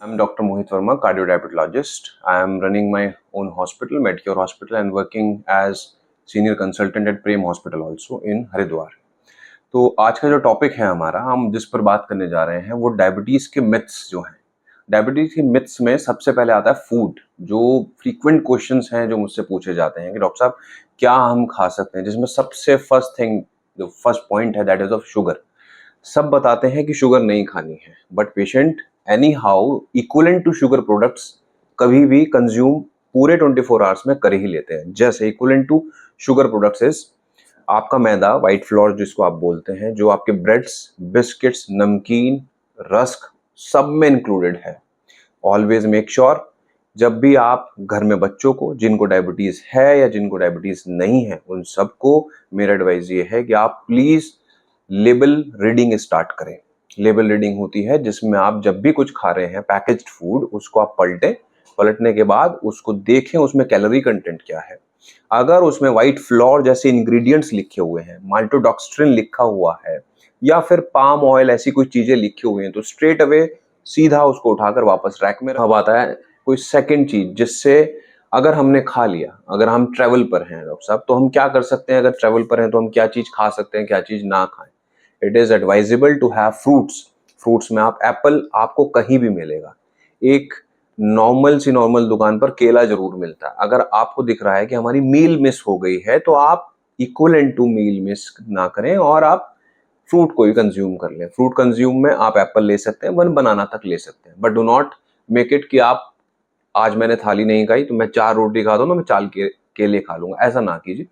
I'm Dr. Mohit Verma, cardiodiabetologist. I am running my own hospital, Medcure Hospital, and working as senior consultant at Prem Hospital also in Haridwar. तो आज का जो topic है हमारा, हम जिस पर बात करने जा रहे हैं वो डायबिटीज के मिथ्स जो हैं। डायबिटीज के मिथ्स में सबसे पहले आता है फूड। जो फ्रीक्वेंट क्वेश्चंस हैं जो मुझसे पूछे जाते हैं कि डॉक्टर साहब क्या हम खा सकते हैं, जिसमें सबसे फर्स्ट थिंग जो फर्स्ट पॉइंट है दैट इज ऑफ शुगर। सब बताते हैं कि शुगर नहीं खानी है, but patient anyhow equivalent to sugar products कभी भी कंज्यूम पूरे 24 आवर्स में कर ही लेते हैं। जैसे equivalent to sugar products is आपका मैदा, व्हाइट फ्लोर जिसको आप बोलते हैं, जो आपके ब्रेड्स, बिस्किट्स, नमकीन, रस्क सब में इंक्लूडेड है। ऑलवेज मेक श्योर जब भी आप घर में बच्चों को जिनको डायबिटीज है या जिनको डायबिटीज नहीं है उन सबको मेरा एडवाइस ये है कि आप प्लीज लेबल रीडिंग स्टार्ट करें। लेबल रीडिंग होती है जिसमें आप जब भी कुछ खा रहे हैं पैकेज्ड फूड, उसको आप पलटें, पलटने के बाद उसको देखें उसमें कैलोरी कंटेंट क्या है। अगर उसमें व्हाइट फ्लोर जैसे इंग्रेडिएंट्स लिखे हुए हैं, माल्टोडॉक्स्ट्रिन लिखा हुआ है या फिर पाम ऑयल, ऐसी कोई चीजें लिखी हुई हैं, तो स्ट्रेट अवे सीधा उसको उठाकर वापस रैक में। अब आता है कोई सेकंड चीज जिससे अगर हमने खा लिया, अगर हम ट्रेवल पर हैं डॉक्टर साहब, तो हम क्या कर सकते हैं? अगर ट्रेवल पर हैं तो हम क्या चीज खा सकते हैं, क्या चीज ना खाएं। It is advisable to have fruits. Fruits में आप एप्पल आपको कहीं भी मिलेगा। एक नॉर्मल दुकान पर केला जरूर मिलता है। अगर आपको दिख रहा है कि हमारी मील मिस हो गई है तो आप इक्वलेंट टू मील मिस ना करें और आप फ्रूट को ही कंज्यूम कर लें। फ्रूट कंज्यूम में आप एप्पल ले सकते हैं, 1 बनाना तक ले सकते हैं, but do not make it कि आप आज मैंने थाली नहीं खाई तो मैं 4 रोटी खा दूं तो मैं 4 केले खा लूंगा, ऐसा ना कीजिए।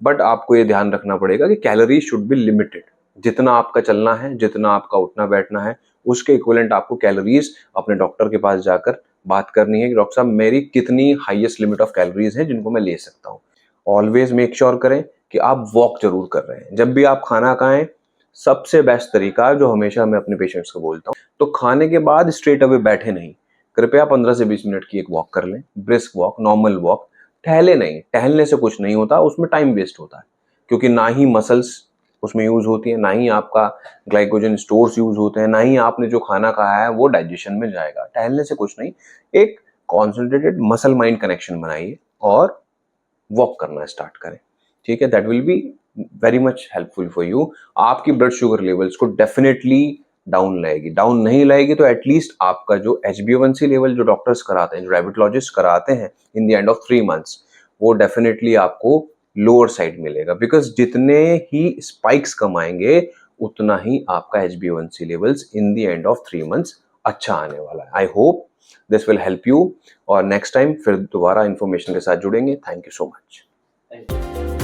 बट आपको ये ध्यान रखना पड़ेगा कि कैलोरी शुड बी लिमिटेड। जितना आपका चलना है, जितना आपका उठना बैठना है, उसके इक्विवेलेंट आपको कैलोरीज अपने डॉक्टर के पास जाकर बात करनी है कि डॉक्टर साहब मेरी कितनी हाईएस्ट लिमिट ऑफ कैलोरीज है जिनको मैं ले सकता हूँ। ऑलवेज मेक श्योर करें कि आप वॉक जरूर कर रहे हैं जब भी आप खाना खाएं। सबसे बेस्ट तरीका जो हमेशा मैं अपने पेशेंट्स को बोलता हूँ, तो खाने के बाद स्ट्रेट अवे बैठे नहीं, कृपया 15 से 20 मिनट की एक वॉक कर लें, ब्रिस्क वॉक, नॉर्मल वॉक। टहले नहीं, टहलने से कुछ नहीं होता, उसमें टाइम वेस्ट होता है, क्योंकि ना ही मसल्स उसमें यूज होती है, ना ही आपका ग्लाइकोजन स्टोर्स यूज होते हैं, ना ही आपने जो खाना खाया है वो डाइजेशन में जाएगा। टहलने से कुछ नहीं, एक कॉन्सेंट्रेटेड मसल माइंड कनेक्शन बनाइए और वॉक करना स्टार्ट करें। ठीक है, that will be very much helpful for you. आपकी ब्लड शुगर लेवल्स को डेफिनेटली डाउन लाएगी। डाउन नहीं लाएगी तो एटलीस्ट आपका जो HbA1c लेवल जो डॉक्टर्स कराते हैं, जो डायबिटोलॉजिस्ट कराते हैं in the end of 3 months, वो डेफिनेटली आपको लोअर साइड मिलेगा। बिकॉज जितने ही स्पाइक्स कम आएंगे उतना ही आपका HbA1c levels in the end of 3 months अच्छा आने वाला है। I hope this will help you और नेक्स्ट टाइम फिर दोबारा इंफॉर्मेशन के साथ जुड़ेंगे। Thank you so much.